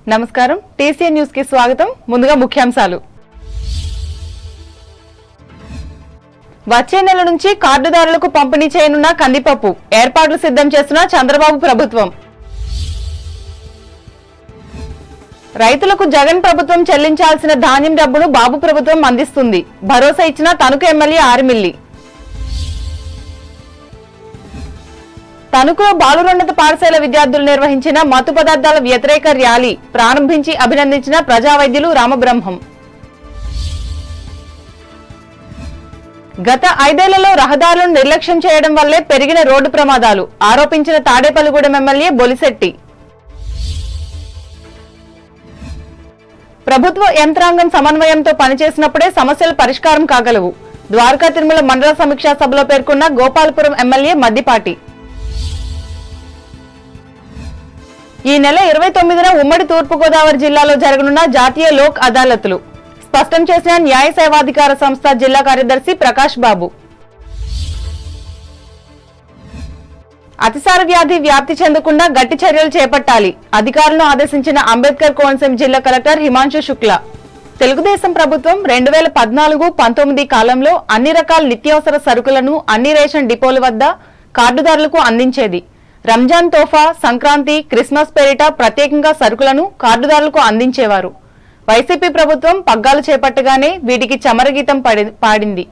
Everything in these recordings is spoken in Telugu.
నమస్కారం టీసీఎన్ న్యూస్ కి స్వాగతం. ముందుగా ముఖ్యాంశాలు. వచ్చే నెల నుంచి కార్డుదారులకు పంపిణీ చేయనున్న కందిపప్పు ఏర్పాట్లు సిద్ధం చేస్తున్న చంద్రబాబు ప్రభుత్వం. రైతులకు జగన్ ప్రభుత్వం చెల్లించాల్సిన ధాన్యం డబ్బును బాబు ప్రభుత్వం అందిస్తుంది. భరోసా ఇచ్చిన తణుకు ఎమ్మెల్యే ఆర్మిల్లి. తణుకులో బాలురోన్నత పాఠశాల విద్యార్థులు నిర్వహించిన మత్తు పదార్థాల వ్యతిరేక ర్యాలీ ప్రారంభించి అభినందించిన ప్రజా వైద్యులు రామబ్రహ్మం. గత 5 ఏళ్లలో రహదారులను నిర్లక్ష్యం చేయడం వల్లే పెరిగిన రోడ్డు ప్రమాదాలు ఆరోపించిన తాడేపల్లిగూడెం ఎమ్మెల్యే బొలిశెట్టి. ప్రభుత్వ యంత్రాంగం సమన్వయంతో పనిచేసినప్పుడే సమస్యలు పరిష్కారం కాగలవు. ద్వారకా తిరుమల మండల సమీక్షా సభలో పేర్కొన్న గోపాలపురం ఎమ్మెల్యే మద్దిపాటి. ఈ నెల 29న ఉమ్మడి తూర్పుగోదావరి జిల్లాలో జరగనున్న జాతీయ లోక్ అదాలత్లు స్పష్టం చేసిన న్యాయ సేవాధికార సంస్థ జిల్లా కార్యదర్శి ప్రకాష్ బాబు. అతిసార వ్యాధి వ్యాప్తి చెందకుండా గట్టి చర్యలు చేపట్టాలి అధికారులను ఆదేశించిన అంబేద్కర్ కోనసీమ జిల్లా కలెక్టర్ హిమాంశు శుక్లా. తెలుగుదేశం ప్రభుత్వం 2014-19 కాలంలో అన్ని రకాల నిత్యావసర సరుకులను అన్ని రేషన్ డిపోల వద్ద కార్డుదారులకు అందించేది. రంజాన్ తోఫా, సంక్రాంతి, క్రిస్మస్ పేరిట ప్రత్యేకంగా సరుకులను కార్డుదారులకు అందించేవారు. వైసీపీ ప్రభుత్వం పగ్గాలు చేపట్టగానే వీటికి చమరగీతం పాడింది.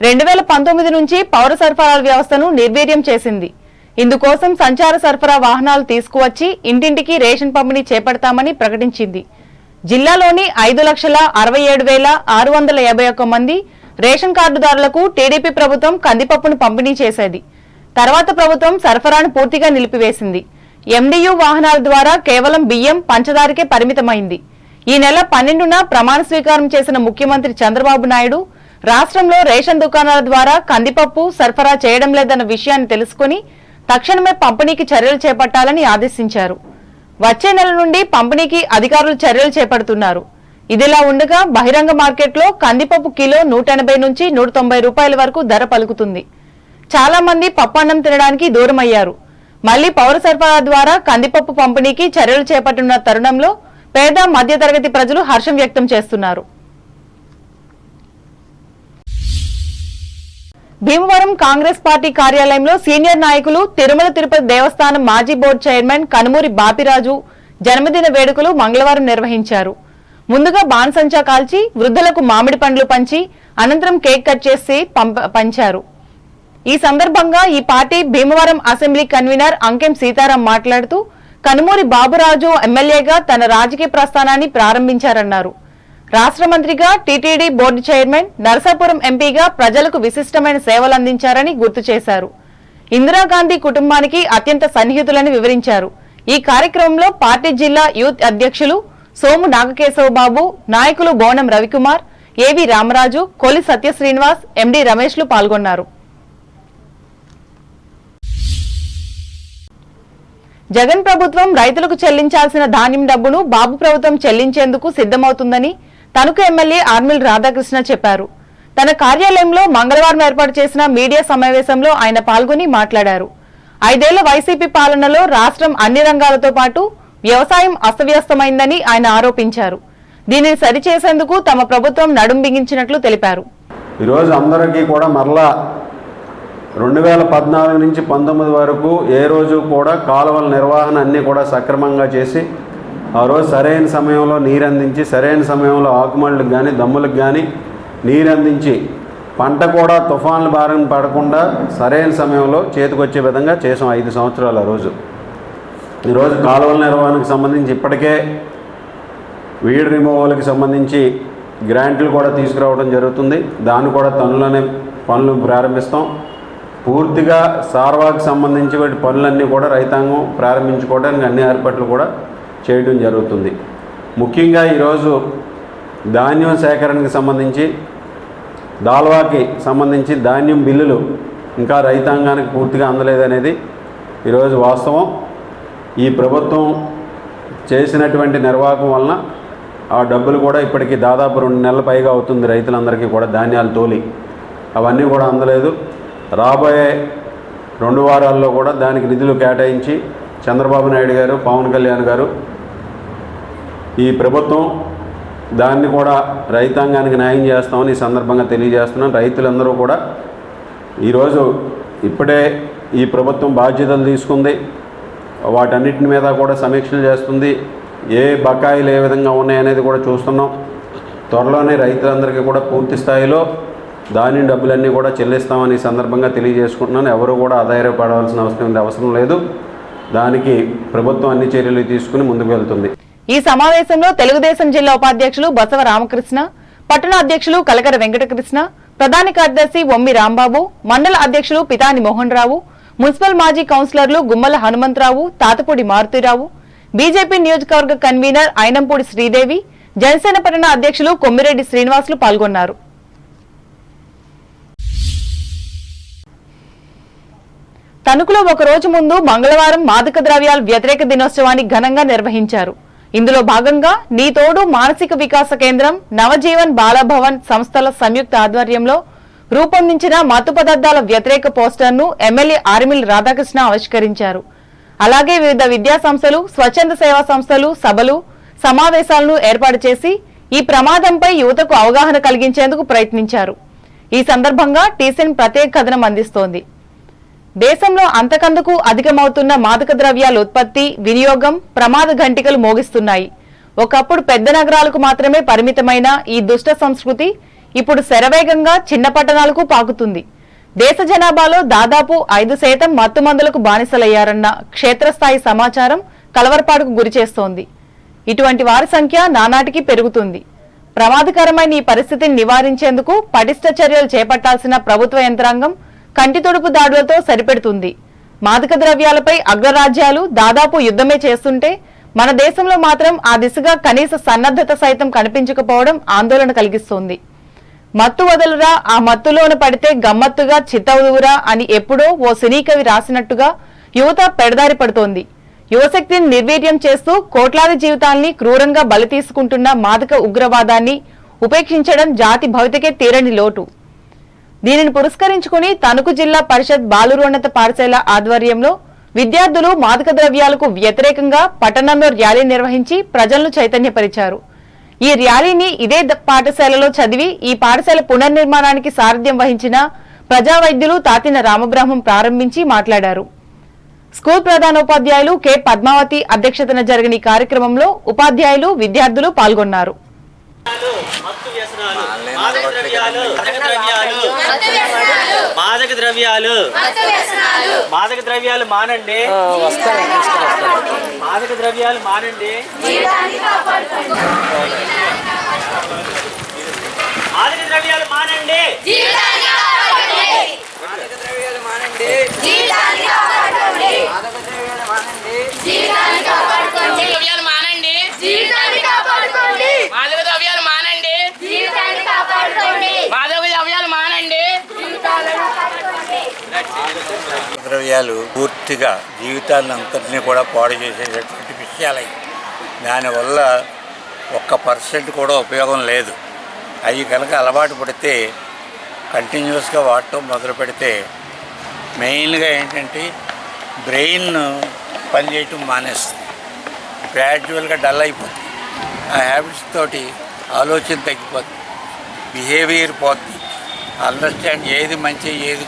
2019 నుంచి పౌర సరఫరాల వ్యవస్థను నిర్వీర్యం చేసింది. ఇందుకోసం సంచార సరఫరా వాహనాలు తీసుకువచ్చి ఇంటింటికి రేషన్ పంపిణీ చేపడతామని ప్రకటించింది. జిల్లాలోని 5,67,651 మంది రేషన్ కార్డుదారులకు టీడీపీ ప్రభుత్వం కందిపప్పును పంపిణీ చేసేది. తర్వాత ప్రభుత్వం సరఫరాను పూర్తిగా నిలిపివేసింది. ఎండియు వాహనాల ద్వారా కేవలం బియ్యం, పంచదారకే పరిమితమైంది. ఈ నెల 12న ప్రమాణ స్వీకారం చేసిన ముఖ్యమంత్రి చంద్రబాబు నాయుడు రాష్ట్రంలో రేషన్ దుకాణాల ద్వారా కందిపప్పు సరఫరా చేయడం లేదన్న విషయాన్ని తెలుసుకుని తక్షణమే పంపిణీకి చర్యలు చేపట్టాలని ఆదేశించారు. వచ్చే నెల నుండి పంపిణీకి అధికారులు చర్యలు చేపడుతున్నారు. ఇదిలా ఉండగా బహిరంగ మార్కెట్లో కందిపప్పు కిలో 180 నుంచి 190 రూపాయల వరకు ధర పలుకుతుంది. చాలా మంది పప్పన్నం తినడానికి దూరమయ్యారు. మళ్లీ పౌర సరఫరా ద్వారా కందిపప్పు పంపిణీకి చర్యలు చేపట్టిన తరుణంలో పేద మధ్యతరగతి ప్రజలు హర్షం వ్యక్తం చేస్తున్నారు. భీమవరం కాంగ్రెస్ పార్టీ కార్యాలయంలో సీనియర్ నాయకులు తిరుమల తిరుపతి దేవస్థానం మాజీ బోర్డు చైర్మన్ కనుమూరి బాపిరాజు జన్మదిన వేడుకలు మంగళవారం నిర్వహించారు. ముందుగా బాణసంచా కాల్చి వృద్ధులకు మామిడి పండ్లు పంచి అనంతరం కేక్ కట్ చేసి పంచారు. ఈ సందర్భంగా ఈ party Bhimavaram assembly convener అంకెం Sitaram మాట్లాడుతూ కనుమూరి బాబురాజు ఎమ్మెల్యేగా తన రాజకీయ ప్రస్థానాన్ని ప్రారంభించారన్నారు. రాష్ట్ర మంత్రిగా టీటీడీ బోర్డు చైర్మన్, నరసాపురం ఎంపీగా ప్రజలకు విశిష్టమైన సేవలందించారని గుర్తు చేశారు. ఇందిరాగాంధీ కుటుంబానికి అత్యంత సన్నిహితులని వివరించారు. ఈ కార్యక్రమంలో పార్టీ జిల్లా యూత్ అధ్యక్షులు సోము నాగకేశవబాబు, నాయకులు బోనం రవికుమార్, ఏవి రామరాజు, కొలి సత్యశ్రీనివాస్, ఎండి రమేష్లు పాల్గొన్నారు. జగన్ ప్రభుత్వం రైతులకు చెల్లించాల్సిన ధాన్యం డబ్బును బాబు ప్రభుత్వం చెల్లించేందుకు సిద్ధమవుతుందని తణుకు ఎమ్మెల్యే ఆర్మిల్ రాధాకృష్ణ చెప్పారు. తన కార్యాలయంలో మంగళవారం ఏర్పాటు చేసిన మీడియా సమావేశంలో ఆయన పాల్గొని మాట్లాడారు. 5 ఏళ్ల వైసీపీ పాలనలో రాష్ట్రం అన్ని రంగాలతో పాటు వ్యవసాయం అస్తవ్యస్తమైందని ఆయన ఆరోపించారు. దీనిని సరిచేసేందుకు తమ ప్రభుత్వం నడుం బిగించినట్లు తెలిపారు. ఈరోజు అందరికీ కూడా మరలా 2014 నుంచి 19 వరకు ఏ రోజు కూడా కాలువల నిర్వహణ అన్నీ కూడా సక్రమంగా చేసి ఆ రోజు సరైన సమయంలో నీరు అందించి సరైన సమయంలో ఆకుమళ్ళకు కానీ దమ్ములకు కానీ నీరు అందించి పంట కూడా తుఫాన్ల బారిన పడకుండా సరైన సమయంలో చేతికొచ్చే విధంగా చేసాం 5 సంవత్సరాలు. ఆ రోజు ఈరోజు కాలువల నిర్వహణకు సంబంధించి ఇప్పటికే వీడ్ రిమూవల్కి సంబంధించి గ్రాంట్లు కూడా తీసుకురావడం జరుగుతుంది. దాన్ని కూడా తనులోనే పనులు ప్రారంభిస్తాం. పూర్తిగా సార్వాకు సంబంధించి వాటి పనులన్నీ కూడా రైతాంగం ప్రారంభించుకోవడానికి అన్ని ఏర్పాట్లు కూడా చేయడం జరుగుతుంది. ముఖ్యంగా ఈరోజు ధాన్యం సేకరణకు సంబంధించి దాల్వాకి సంబంధించి ధాన్యం బిల్లులు ఇంకా రైతాంగానికి పూర్తిగా అందలేదనేది ఈరోజు వాస్తవం. ఈ ప్రభుత్వం చేసినటువంటి నిర్వాహకం వలన ఆ డబ్బులు కూడా ఇప్పటికీ దాదాపు 2 నెలల పైగా అవుతుంది రైతులందరికీ కూడా ధాన్యాలు తోలి అవన్నీ కూడా అందలేదు. రాబోయే 2 వారాల్లో కూడా దానికి నిధులు కేటాయించి చంద్రబాబు నాయుడు గారు, పవన్ కళ్యాణ్ గారు ఈ ప్రభుత్వం దాన్ని కూడా రైతాంగానికి న్యాయం చేస్తామని ఈ సందర్భంగా తెలియజేస్తున్నాను. రైతులందరూ కూడా ఈరోజు ఇప్పుడే ఈ ప్రభుత్వం బాధ్యతలు తీసుకుంది, వాటన్నిటి మీద కూడా సమీక్షలు చేస్తుంది. ఏ బకాయిలు ఏ విధంగా ఉన్నాయనేది కూడా చూస్తున్నాం. త్వరలోనే రైతులందరికీ కూడా పూర్తి స్థాయిలో ధాన్యం డబ్బులన్నీ కూడా చెల్లిస్తామని ఈ సందర్భంగా తెలియజేసుకుంటున్నాను. ఎవరు కూడా ఆధారపడవలసిన అవసరం లేదు. దానికి ప్రభుత్వం అన్ని చర్యలు తీసుకుని ముందుకు వెళ్తుంది. ఈ సమావేశంలో తెలుగుదేశం జిల్లా ఉపాధ్యక్షులు బసవ రామకృష్ణ, పట్టణ అధ్యక్షులు కలకర వెంకటకృష్ణ, ప్రధాన కార్యదర్శి ఒమ్మి రాంబాబు, మండల అధ్యక్షులు పితాని మోహన్ రావు, మున్సిపల్ మాజీ కౌన్సిలర్లు గుమ్మల హనుమంతరావు, తాతపూడి మారుతిరావు, బీజేపీ నియోజకవర్గ కన్వీనర్ అయినంపూడి శ్రీదేవి, జనసేన పట్టణ అధ్యక్షులు కొమ్మిరెడ్డి శ్రీనివాసులు పాల్గొన్నారు. తణుకులో ఒక రోజు ముందు మంగళవారం మాదక ద్రవ్యాల వ్యతిరేక దినోత్సవాన్ని ఘనంగా నిర్వహించారు. ఇందులో భాగంగా నీ తోడు మానసిక వికాస కేంద్రం, నవజీవన్ బాలభవన్ సంస్థల సంయుక్త ఆధ్వర్యంలో రూపొందించిన మత్తు పదార్థాల వ్యతిరేక పోస్టర్ను ఎమ్మెల్యే ఆర్మిల్ రాధాకృష్ణ ఆవిష్కరించారు. అలాగే వివిధ విద్యా సంస్థలు, స్వచ్ఛంద సేవా సంస్థలు సభలు, సమావేశాలను ఏర్పాటు చేసి ఈ ప్రమాదంపై యువతకు అవగాహన కలిగించేందుకు ప్రయత్నించారు. ఈ సందర్భంగా టీసీఎన్ ప్రత్యేక కథనం అందిస్తోంది. దేశంలో అంతకందుకు అధికమవుతున్న మాదక ద్రవ్యాల ఉత్పత్తి, వినియోగం ప్రమాద ఘంటికలు మోగిస్తున్నాయి. ఒకప్పుడు పెద్ద నగరాలకు మాత్రమే పరిమితమైన ఈ దుష్ట సంస్కృతి ఇప్పుడు శరవేగంగా చిన్న పట్టణాలకు పాకుతుంది. దేశ జనాభాలో దాదాపు 5% మత్తుమందులకు బానిసలయ్యారన్న క్షేత్రస్థాయి సమాచారం కలవరపాటుకు గురిచేస్తోంది. ఇటువంటి వారి సంఖ్య నానాటికి పెరుగుతుంది. ప్రమాదకరమైన ఈ పరిస్థితిని నివారించేందుకు పటిష్ట చర్యలు చేపట్టాల్సిన ప్రభుత్వ యంత్రాంగం కంటితొడుపు దాడులతో సరిపెడుతుంది. మాదక ద్రవ్యాలపై అగ్రరాజ్యాలు దాదాపు యుద్ధమే చేస్తుంటే మన దేశంలో మాత్రం ఆ దిశగా కనీస సన్నద్ధత సైతం కనిపించకపోవడం ఆందోళన కలిగిస్తోంది. మత్తు వదలురా, ఆ మత్తులోన పడితే గమ్మత్తుగా చిత్తవుదువురా అని ఎప్పుడో ఓ సినీ కవి రాసినట్టుగా యువత పెడదారి పడుతోంది. యువశక్తిని నిర్వీర్యం చేస్తూ కోట్లాది జీవితాల్ని క్రూరంగా బలి తీసుకుంటున్న మాదక ఉగ్రవాదాన్ని ఉపేక్షించడం జాతి భవితకే తీరని లోటు. దీనిని పురస్కరించుకుని తణుకు జిల్లా పరిషత్ బాలురోన్నత పాఠశాల ఆధ్వర్యంలో విద్యార్థులు మాదక ద్రవ్యాలకు వ్యతిరేకంగా పట్టణంలో ర్యాలీ నిర్వహించి ప్రజలను చైతన్యపరిచారు. ఈ ర్యాలీని ఇదే పాఠశాలలో చదివి ఈ పాఠశాల పునర్నిర్మాణానికి సారథ్యం వహించిన ప్రజా వైద్యులు తాతిన రామబ్రహ్మం ప్రారంభించి మాట్లాడారు. స్కూల్ ప్రధానోపాధ్యాయులు కె పద్మావతి అధ్యక్షతన జరిగిన ఈ కార్యక్రమంలో ఉపాధ్యాయులు, విద్యార్థులు పాల్గొన్నారు. మాదక ద్రవ్యాలు మానండి. మాదక ద్రవ్యాలు మానండి. మాదక ద్రవ్యాలు మానండి. ద్రవ్యాలు పూర్తిగా జీవితాన్ని అంతటినీ కూడా పాడు చేసేటటువంటి విషయాలై, దానివల్ల 1% కూడా ఉపయోగం లేదు. అవి కనుక అలవాటు పడితే కంటిన్యూస్గా వాడటం మొదలు పెడితే మెయిన్గా ఏంటంటే బ్రెయిన్ పనిచేయటం మానేస్తుంది, గ్రాడ్యువల్గా డల్ అయిపోతుంది. ఆ హ్యాబిట్స్ తోటి ఆలోచన తగ్గిపోతుంది, బిహేవియర్ పోతుంది, అండర్స్టాండ్ ఏది మంచి ఏది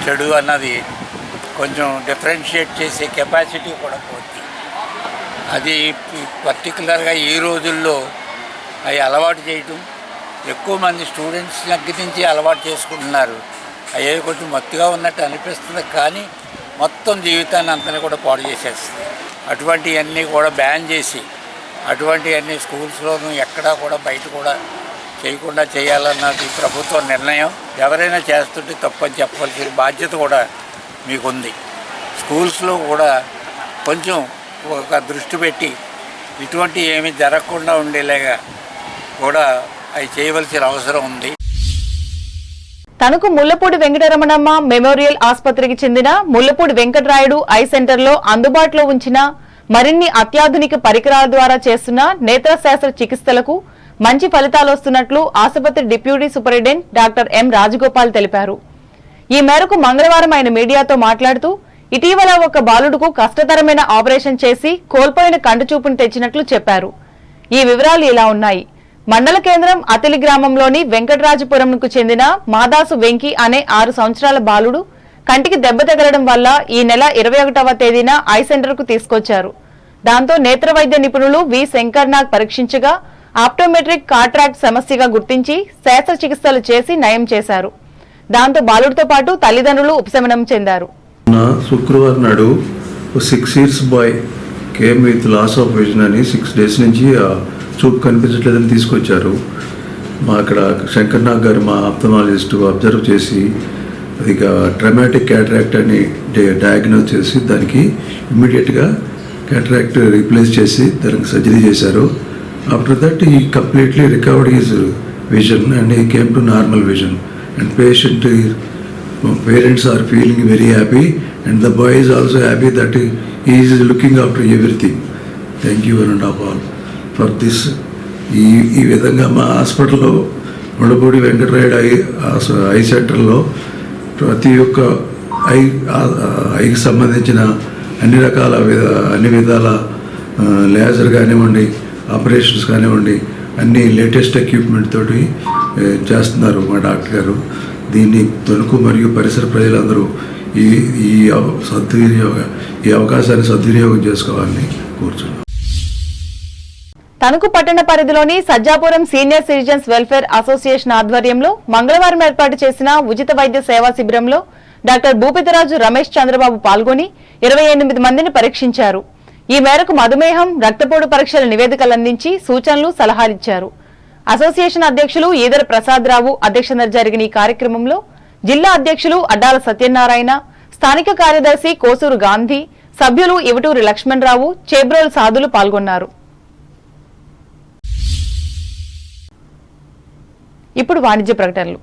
చెడు అన్నది కొంచెం డిఫరెన్షియేట్ చేసే కెపాసిటీ కూడా పోతుంది. అది పర్టికులర్గా ఈ రోజుల్లో అవి అలవాటు చేయటం ఎక్కువ మంది స్టూడెంట్స్ దగ్గర నుంచి అలవాటు చేసుకుంటున్నారు. అవి కొంచెం మత్తుగా ఉన్నట్టు అనిపిస్తుంది, కానీ మొత్తం జీవితాన్ని అంతా కూడా పాడు చేసేస్తుంది. అటువంటివన్నీ కూడా బ్యాన్ చేసి అటువంటివన్నీ స్కూల్స్లోనూ ఎక్కడా కూడా బయట కూడా చేయకుండా చేయాలన్నది ప్రభుత్వ నిర్ణయం. ఎవరైనా చేస్తుంటే తప్పని చెప్పవలసిన బాధ్యత కూడా మీకుంది. స్కూల్స్లో కూడా కొంచెం ఒక దృష్టి పెట్టి ఇటువంటి ఏమీ జరగకుండా ఉండేలాగా కూడా అవి చేయవలసిన అవసరం ఉంది. తణుకు ముల్లపూడి వెంకటరమణమ్మ మెమోరియల్ ఆసుపత్రికి చెందిన ముల్లపూడి వెంకటరాయుడు ఐ సెంటర్లో అందుబాటులో ఉంచిన మరిన్ని అత్యాధునిక పరికరాల ద్వారా చేస్తున్న నేత్రశాస్త్ర చికిత్సలకు మంచి ఫలితాలు వస్తున్నట్లు ఆసుపత్రి deputy superintendent doctor M Rajagopal తెలిపారు. ఈ మేరకు మంగళవారం ఆయన మీడియాతో మాట్లాడుతూ ఇటీవల ఒక బాలుడుకు కష్టతరమైన ఆపరేషన్ చేసి కోల్పోయిన కంటి చూపును తెచ్చినట్లు చెప్పారు. ఈ వివరాలు ఇలా ఉన్నాయి. మండల కేంద్రం అతిలి గ్రామంలోని వెంకటరాజపురంకు చెందిన మాదాసు వెంకి అనే 6 సంవత్సరాల బాలుడు కంటికి దెబ్బ తగలడం వల్ల ఈ నెల 21వ తేదీన ఐ సెంటర్కు తీసుకొచ్చారు. దాంతో నేత్ర వైద్య నిపుణులు వి శంకర్నాగ్ పరీక్షించగా ఆప్టోమెట్రిక్ కాట్రాక్ట్ సమస్యగా గుర్తించి శస్త్రచికిత్సలు చేసి నయం చేశారు. దాంతో బాలుడితో పాటు తల్లిదండ్రులు ఉపశమనం చెందారు. శుక్రవారం నాడు 6 years boy came with loss of vision అని 6 days నుంచి చూపు కనిపించట్లేదని తీసుకొచ్చారు. మా అక్కడ శంకర్నాగ్ గారు మా ఆప్థమాలజిస్ట్ అబ్జర్వ్ చేసి అది ట్రమాటిక్ క్యాటరాక్ట్ అని డయాగ్నోస్ చేసి దానికి ఇమ్మీడియట్గా క్యాటరాక్ట్ రీప్లేస్ చేసి దానికి సర్జరీ చేశారు. After that he completely recovered his vision and he came to normal vision and patient parents are feeling very happy and the boy is also happy that he is looking after everything. Thank you one and all for this. ఈ విధంగా మా హాస్పిటల్లో ముడపూడి వెంకటరాయుడు ఐ సెంటర్లో ప్రతి ఒక్క ఐకి సంబంధించిన అన్ని విధాల లేజర్ కానివ్వండి, ఆపరేషన్స్ కానివ్వండి, అన్ని లేటెస్ట్ ఎక్విప్మెంట్ తోటి చేస్తున్నారు మా డాక్టర్ గారు. దీన్ని తణుకు మరియు పరిసర ప్రజలందరూ ఈ అవకాశాన్ని సద్వినియోగం చేసుకోవాలని కోరుచున్నాను. తణుకు పట్టణ పరిధిలోని Sajjapuram senior citizens welfare association ఆధ్వర్యంలో మంగళవారం ఏర్పాటు చేసిన ఉచిత వైద్య సేవా శిబిరంలో డాక్టర్ భూపతిరాజు రమేష్ చంద్రబాబు పాల్గొని 28 మందిని పరీక్షించారు. ఈ మేరకు మధుమేహం, రక్తపోటు పరీక్షల నివేదికలు అందించి సూచనలు, సలహాలిచ్చారు. అసోసియేషన్ అధ్యక్షులు ఈదర ప్రసాదరావు అధ్యక్షతన జరిగిన ఈ కార్యక్రమంలో జిల్లా అధ్యక్షులు అడ్డాల సత్యనారాయణ, స్థానిక కార్యదర్శి కోసూరు గాంధీ, సభ్యులు ఇవటూరి లక్ష్మణరావు, చేబ్రోలు సాధులు పాల్గొన్నారు. ఇప్పుడు వాణిజ్య ప్రకటనలు.